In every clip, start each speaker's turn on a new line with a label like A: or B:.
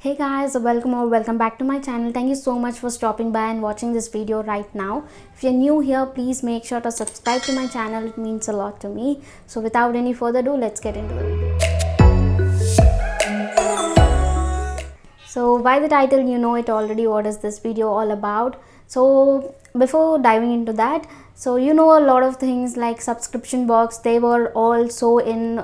A: Hey guys, welcome back to my channel. Thank you so much for stopping by and watching this video right now. If you're new here, please make sure to subscribe to my channel. It means a lot to me. So without any further ado, let's get into the video. So by the title, you know it already what is this video all about. So before diving into that, so you know a lot of things like subscription box, they were also in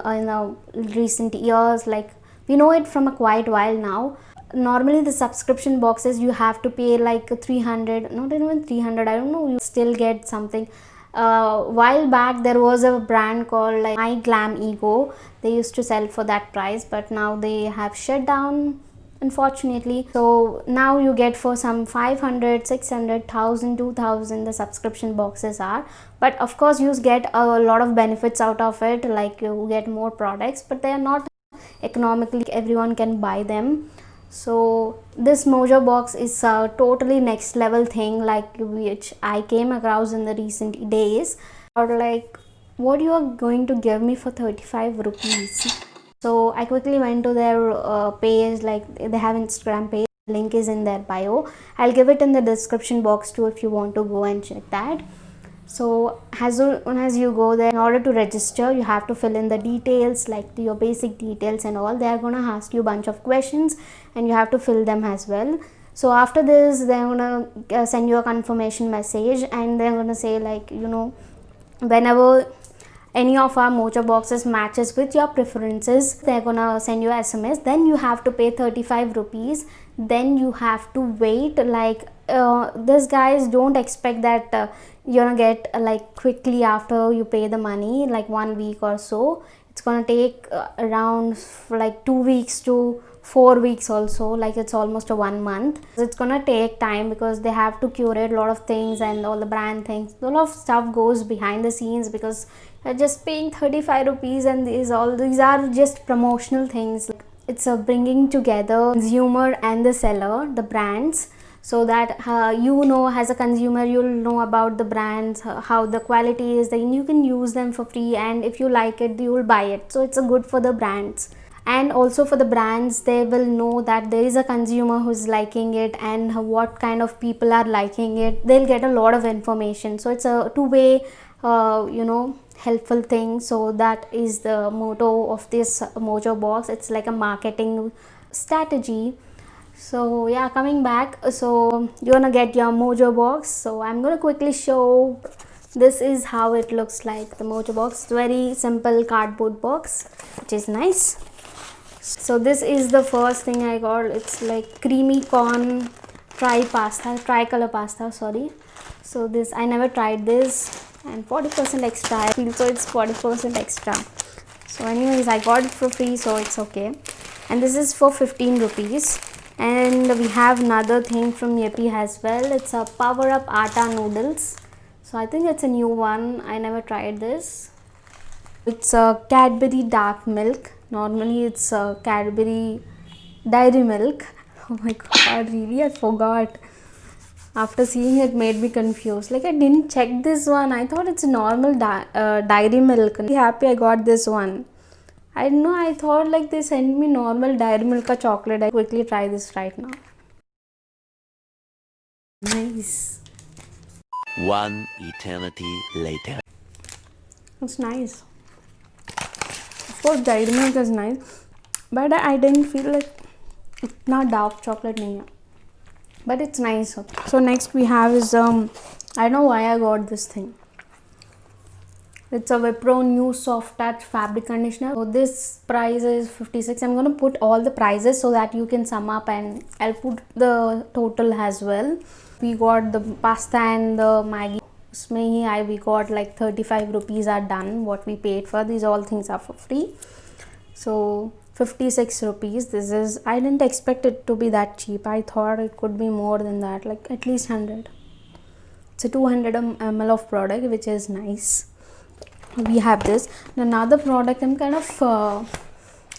A: recent years, like we know it from a quite while now. Normally the subscription boxes you have to pay like 300, not even 300, I don't know, you still get something. While back there was a brand called like My Glam Ego. They used to sell for that price, but now they have shut down, unfortunately. So now you get for some 500, 600, 1000, 2000 the subscription boxes are, but of course you get a lot of benefits out of it, like you get more products, but they are not economically everyone can buy them. So this Mojo Box is a totally next level thing, like which I came across in the recent days. Or like, what you are going to give me for 35 rupees? So I quickly went to their page, like they have Instagram page, link is in their bio. I'll give it in the description box too if you want to go and check that. So as soon as you go there, in order to register you have to fill in the details, like your basic details and all. They are gonna ask you a bunch of questions and you have to fill them as well. So after this they're gonna send you a confirmation message, and they're gonna say, like, you know, whenever any of our Mojo boxes matches with your preferences, they're gonna send you a SMS. Then you have to pay 35 rupees. Then you have to wait, like this guys don't expect that you're gonna get like quickly after you pay the money, like 1 week or so. It's gonna take around like 2 weeks to 4 weeks also, like it's almost a 1 month. It's gonna take time because they have to curate a lot of things and all the brand things. A lot of stuff goes behind the scenes because you're just paying 35 rupees, and these are just promotional things. It's a bringing together consumer and the seller, the brands, so that you know, as a consumer you'll know about the brands, how the quality is, then you can use them for free, and if you like it you will buy it. So it's a good for the brands, and also for the brands, they will know that there is a consumer who's liking it and what kind of people are liking it. They'll get a lot of information. So it's a two-way you know, helpful thing. So that is the motto of this Mojo Box. It's like a marketing strategy. So yeah, coming back, so you're gonna get your Mojo Box. So I'm gonna quickly show. This is how it looks like, the Mojo Box. Very simple cardboard box, which is nice. So this is the first thing I got. It's like creamy corn tricolor pasta, sorry. So this, I never tried this, and 40% extra I feel, so it's 40% extra. So anyways, I got it for free, so it's okay. And this is for 15 rupees. And we have another thing from Yippee as well. It's a power up atta noodles. So I think it's a new one, I never tried this. It's a Cadbury dark milk. Normally it's a Cadbury dairy milk. Oh my god, really, I forgot. After seeing it made me confused, like I didn't check this one. I thought it's a normal dairy milk. I'm happy I got this one. I don't know, I thought like they sent me normal dairy milk or chocolate. I quickly try this right now. Nice.
B: One eternity later.
A: It's nice. Of course dairy milk is nice, but I didn't feel like it's not dark chocolate nahi hai. But it's nice. So next we have is I don't know why I got this thing. It's a Wipro new soft touch fabric conditioner. So this price is 56. I'm gonna put all the prices so that you can sum up, and I'll put the total as well. We got the pasta and the Maggi. We got like 35 rupees are done, what we paid for. These all things are for free. So 56 rupees. This is, I didn't expect it to be that cheap. I thought it could be more than that, like at least 100. It's a 200 ml of product, which is nice. We have this. Another product, I'm kind of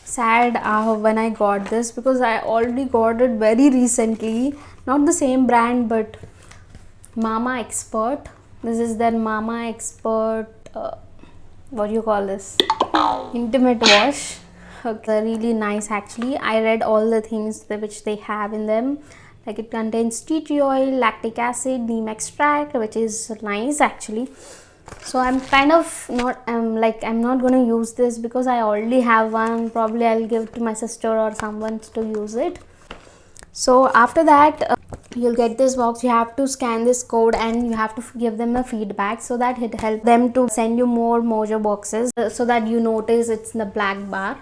A: sad when I got this, because I already got it very recently. Not the same brand, but Mama Expert. This is their Mama Expert what do you call this, intimate wash. Okay, really nice actually. I read all the things which they have in them. Like it contains tea tree oil, lactic acid, neem extract, which is nice actually. So I'm kind of not like I'm not gonna use this because I already have one. Probably I'll give it to my sister or someone to use it. So after that, you'll get this box. You have to scan this code and you have to give them a feedback so that it helps them to send you more Mojo boxes, so that you notice it's in the black bar.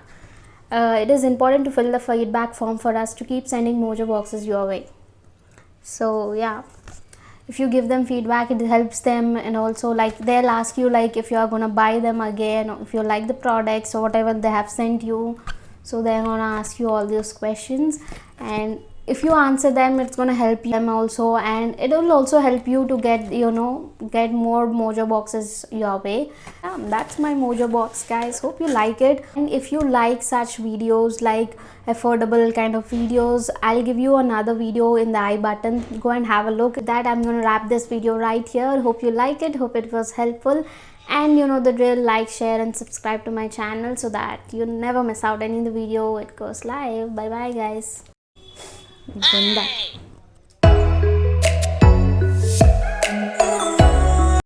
A: It is important to fill the feedback form for us to keep sending Mojo boxes your way. So yeah, if you give them feedback, it helps them. And also, like, they'll ask you like if you are gonna buy them again, or if you like the products or whatever they have sent you. So they're gonna ask you all those questions, and if you answer them, it's gonna help them also, and it will also help you to get get more Mojo boxes your way. That's my Mojo box, guys. Hope you like it. And if you like such videos, like affordable kind of videos, I'll give you another video in the I button. Go and have a look at that. I'm gonna wrap this video right here. Hope you like it. Hope it was helpful. And you know the drill, like, share and subscribe to my channel so that you never miss out any of the video it goes live. Bye bye, guys. Ganda.